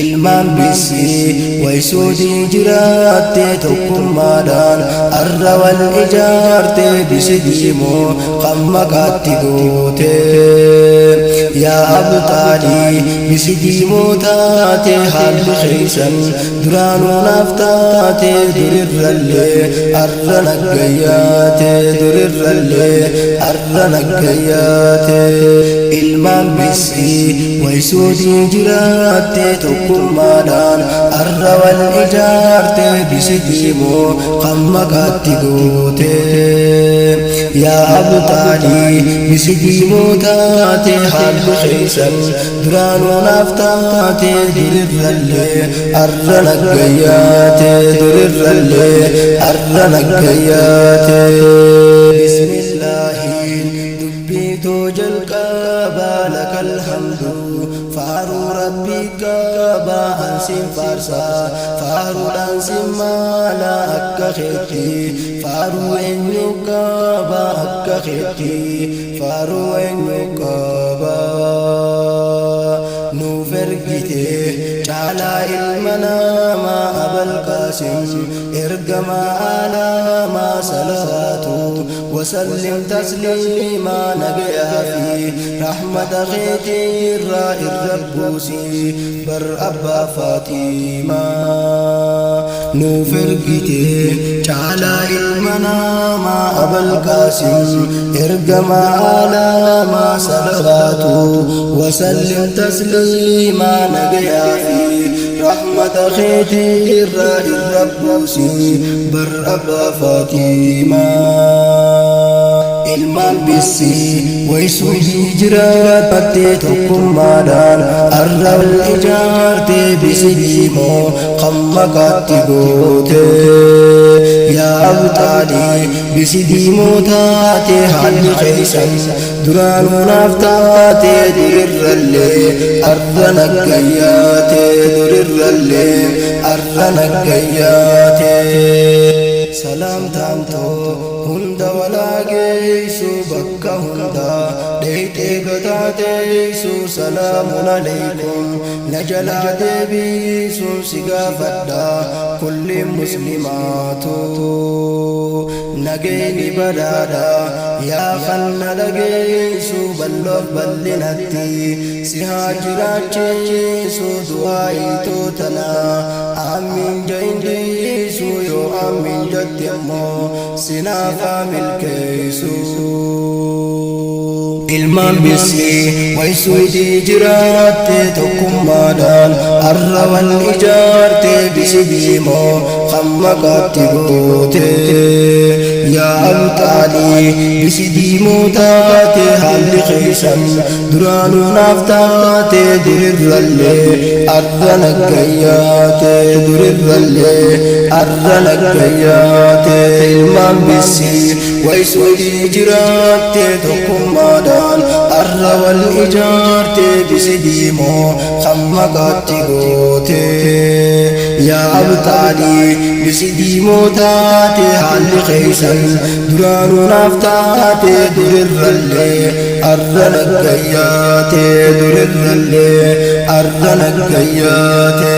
ilmaan bisii waysuutii jiraatte tokkummaadhaan arra wal ijaarte bisi diimoo kan maqaatti goote yaa abtaalii bisi diimoo taate haalli keeysan duraanuu naaf taate durirrallee arra naggayyaate durirrallee arra naggayyaate ilmaan bisii waysuutii jiraatte tokkummaadhaan arra wal ijaarte bisi diimoo kan maqaatti goote yaa abtaalii bisi diimoo taate haalli keeysan duraanuu naaf taate durirrallee arra naggayyaate durirrallee arra naggayyaate bismillaahiin dubbiitoo jalqabaa lakal hamdu faaruu rabbii qabaa ansiin faarsaa faaruudhaan simmaala akka keetti faaruu eenyu qabaa akka keetti faaruu eenyu qabaa nuuf ergite caalaa ilma namaa abal qaasim ergamaa alaamaa salaatu وسلم تسليما نجيا في رحمة خيتي الربوسي بر أبا فاطمة نوفرقتي جعل المنام أبا القاسم ارقما على ما صلوات وسلم تسليما نجيا في رحمة خيتي الربوسي بر أبا فاطمة ilmaan bisii waysuutii jiraatte tokkummaadhaan arra wal ijaarte bisi diimoo kan maqaatti goote yaa abtaalii bisi diimoo taate haalli keeysan duraanuu naaf taate durirrallee arra naggayyaate durirrallee arra naggayyaate salaam taamtoo hunda walaageessu bakka hunda dheeyxee gataateessu salaamun aleykum na jalaa deebiisuun si gaafadha kulli muslimaatu nageeni badhaadha yaa kan na dhageessu balloof bal'inatti si haa jiraachiisu du'aayituu tana amiin jaindiisu yoo amiin jatti ammoo sinaafa milkeessu ilmaan bisii waysuutii jiraatte tokkummaadhaan arra wal ijaarte bisi diimoo kan maqaatti goote yaa abtaalii bisi diimoo taate haalli keeysan duraanuu naaf taate durirrallee arra naggayyaate durirrallee arra naggayyaate ilmaan bisii waysuutii jiraatte tokkummaadhaan arra wal ijaarte bisi diimoo kan maqaatti goote yaa abtaalii bisi diimoo taate haalli keeysan duraanuu naaf taate durirrallee arra naggayyaate durirrallee arra naggayyaate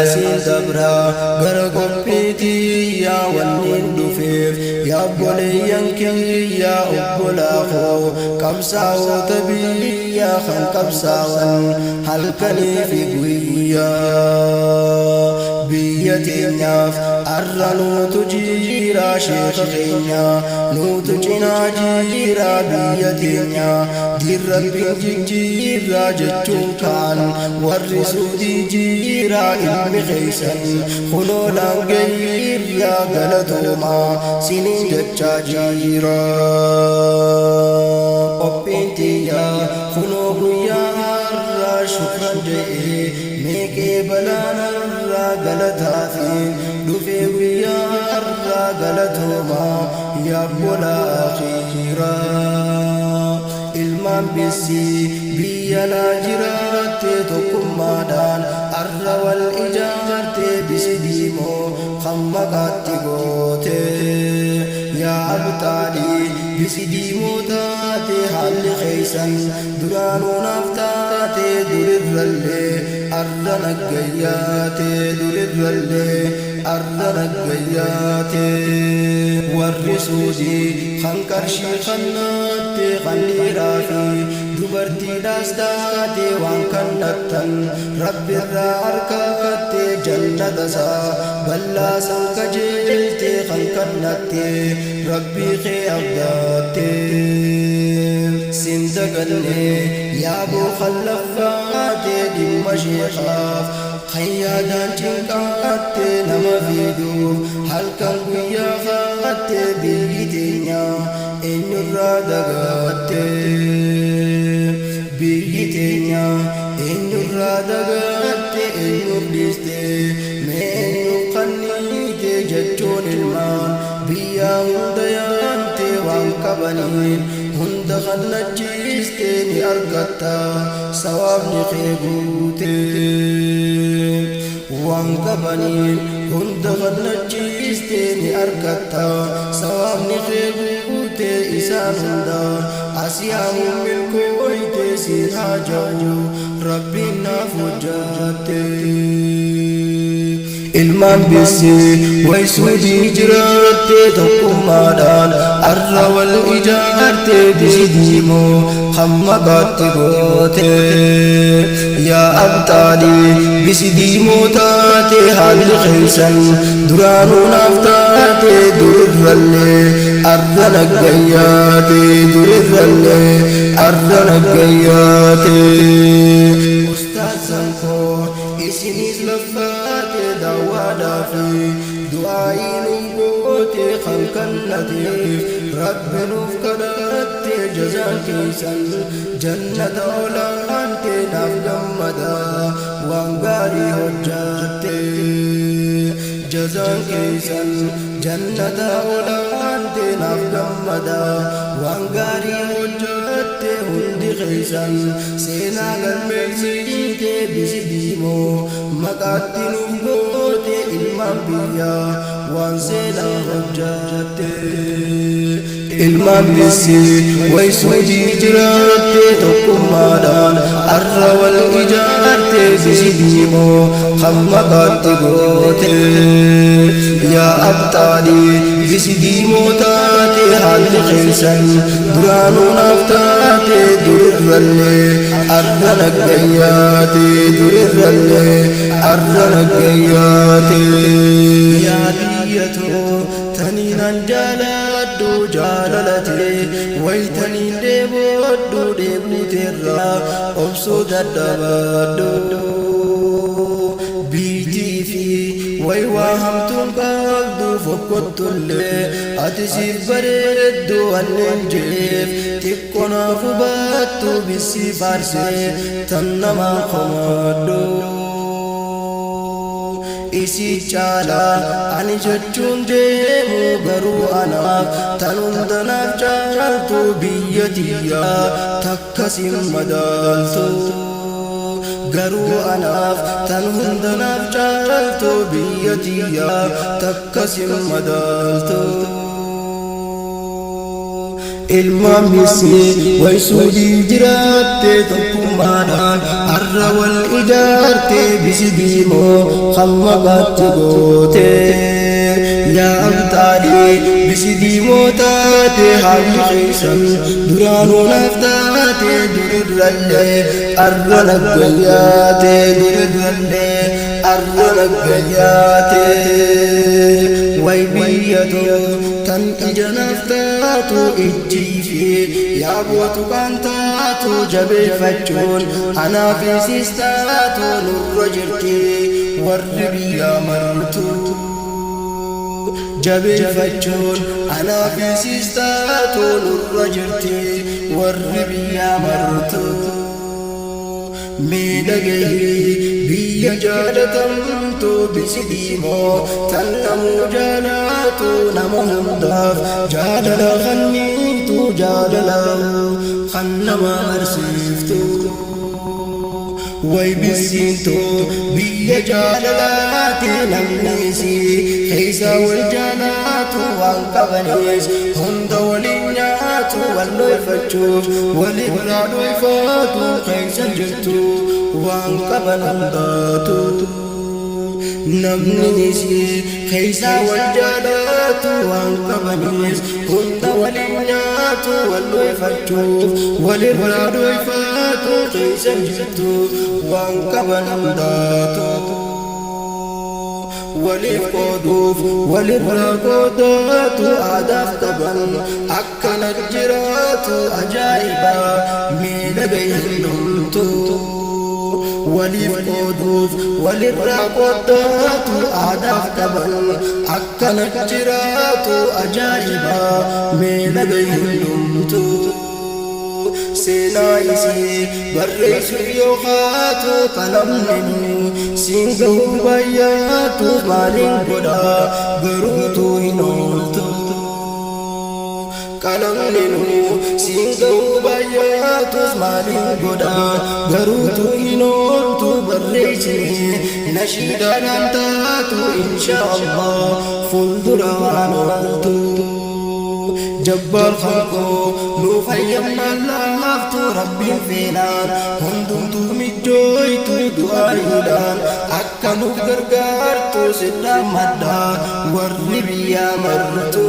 asiin dabraa gara qophiitii yaa wanniin dhufeef yaa obboleeyyan kiyya obbolaakoo qabsaa'oota biyyaa kan qabsaa'an halkanii fi guyyaa biyya teenyaaf arra nuutu jira sheekha keenya nuutu cinaa jira biyya teenya dirrabbiin jijjiirraa jechuun kaan warri suutii jira ilmi keeysan kunoolaan geeyirraa galatoomaa siniin jechaa jira qophiin tiyyaa kunoo guyyaa har'aa shukran je'ee meeqee balaanarraa galataafiin dhufee guyyaa har'aa galatoomaa yaa bolaa akhiiraa ilmaan bisii biyya laa jiraatte tokkummaadhaan arra wal ijaarte bisi diimoo kan maqaatti goote yaa abtaalii bisi diimoo taate haalli keeysan duraanuu naaf taate durirrallee أرنا الجيات درر اللي أرنا الجيات والرسوجي خنكر شيخنات خلي رافي دبرتي داستاتي وان كنتن رب الراركات جنة سا بلا سنكجلتي خنكنتي ربي خي أبداتي سندقني يا ابو خلفات دمشق خيادان جنقات نما فيدو هل كان بيا خات بيتينا إن الرادقات بيتينا إن الرادقات إن بلستي من قنيت جتون المال بيا وديانتي وانكبنين هند خنجيستي أرقتا سوابني خيبوتي وانكبنين هند خنجيستي أرقتا سوابني خيبوتي إسان هندا أسيام ملكويتي سيها جو ربنا فجاتي ilmaan bisi waysudii jiraatte tokkummaadhaan arra wal ijaarte bisi diimoo hamma gaatti goote yaa abtaalii bisi diimoo taate haalli keessan duraanuu naaf taate durirrallee arra naggayyaate durirrallee arra naggayyaate ustaazan koo isinis laffaate دوادا في دعائي نبوت خلقنتي رب نفكرت جزاك سن جنة أولانت نفقمدا وانقاري هجات جزاك سن جنة أولانت نفقمدا وانقاري هجات هندي خيسن سينا قلبي بسديمو مقاتي نبوت ilmaan biyya waan seenaa hojjatte ilmaan bisi waysudii jiraatte tokkummaadhaan arra wal ijaarte bisi diimoo hamma gaatti goote yaa abtaalii bisi diimoo taate haalli keessan duraanuu naaf taate durirrallee arra naggayyaate durirrallee arra naggayyaate yaa biyyatoo taniinan jaaladhu jaalalate waytaniin deeboodhu deebuuteerraa obsuu dadhabadhu biitii fi way waa hamtuun qabdu fokkottullee ati siif bareeddu wanneen jeef xiqqonaaf hubattu bisi faarsee tan namaan komaaddu isi chala ani jechuun deemu garuu anaaf tan hundanaaf caaltu biyya tiyyaa takka sin madaaltu garuu anaaf tan hundanaaf caaltu biyya tiyyaa takka sin madaaltu ilmaan bisi waysudii jiraatte tokkummaadhaan arra wal ijaarte bisi diimoo hamma gaatti goote yaa abtaalii bisi diimoo taate haalli keessan duraanuu naaf taate durirrallee arra naggayyaate durirrallee arra naggayyaate way biyyatoo tan ija naaf taatu ijjii fi yaa gootu kan taatu jabeeffachuun anaaf isiis taatu nurra jirti warri biyyaa martu jabeeffachuun anaaf isiis taatu nurra jirti warri biyyaa martu miidhagee biyya jaalatamtu bisi diimoo tan namuu jaalatu nama hundaaf jaalala kanniitu jaalala kan nama barsiiftu way bisiintu biyya jaalalaati namni isii keessa wal jaalatu waan qabanis hunda waliin nyaatu jaalatu walloyfachuuf walirraa dhoyfaatu keessa jirtu waan qaban hundaatu namnis keessa wal jaalatu waan qabanis hunda waliin nyaatu walloyfachuuf walirraa dhoyfaatu keessa jirtu waan qaban hundaatu walif qooduuf walirraa qoodatu aadaaf qaban akkana jiraatu ajaa'iba miidhaga hin dhumtu walif qooduuf walirraa qoodatu aadaaf qaban akkana jiraatu ajaa'iba miidhaga hin dhumtu seenaa isii barreessuuf yoo kaatu qalamni siin gahuu baay'atu maaliin godha garuutu hin ooltu qalamni siin gahuu baay'atu maaliin godha garuutu hin ooltu barreessine nashiidaan taatu inshaa Allah fuuldura waan ooltu جبار خلقو لو فيمنا لافت ربي فينان هندمتو مجويتو دعايدان أكنو غرغرتو سدا مدى والربي يا مرتو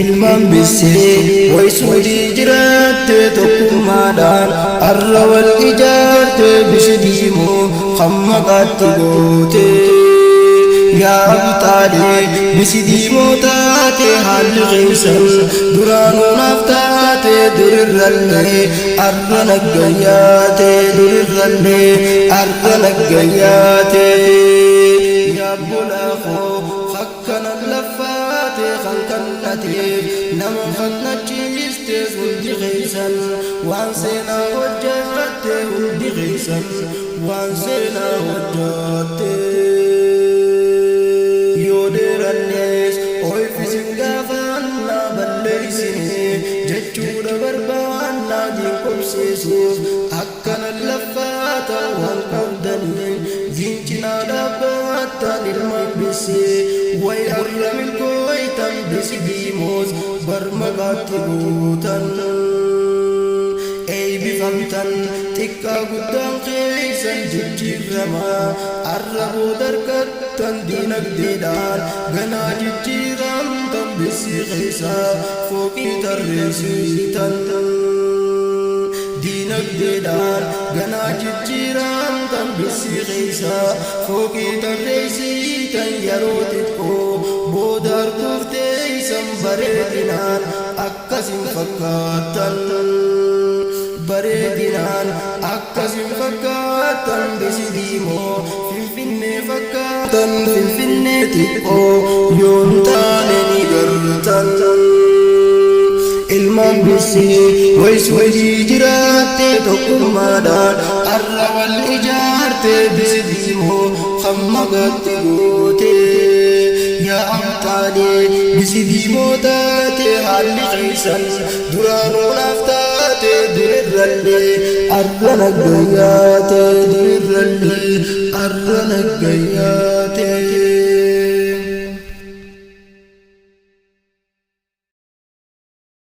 ilman bisee waysudi jiraatte tokkummaadhaan arra wal ijaarte bisidiimoo hammaqaatti goote yaa abtaalee bisidiimoo taate haalli keessan duraanuu naaf taate durirrallee arra naggayyaate durirrallee arra naggayyaate yaa bolaafoo akkanan laffaate kan kannateef nama fannachiiste hundi keessan waan seenaa hojjatte hundi keessan waan seenaa hojjatte yoo dheerannees oyfisin gaafannaa balleeysine jechuudha barbaannaa diinqobsiisuuf akkanan laffaata waan qabdaniin diincinaa dhaabbattan ilma bisee way har'a milkooytan bisidiimoos barmaqaatti buutan eeybifamtan xiqqaa guddaan keessan jijjiiramaa har'a boodarkattan diinagdeedhaan ganaa jijjiiramtan bisii keessaa fooqii tarreessitan diinagdeedhaan ganaa jijjiiramtan bisii keessaa fooqii tarreessitan yeroo xiqqoo booda arguuf teeysan bareedinaan akkasin fakkaatan bareedinaan akkasin fakkaatan bisidiimoo finfinnee fakkaatan finfinnee xiqqoo yoon taane ni gartan ilman bisee waysudii jiraatte tokkummaadhaan arra wal ijaarte bisidiimoo hammaqaatti goote yaa abtaalee bisidiimoo taate haalli keessan duraanuu naaf taate durirrallee arra naggayyaate durirrallee arra naggayyaate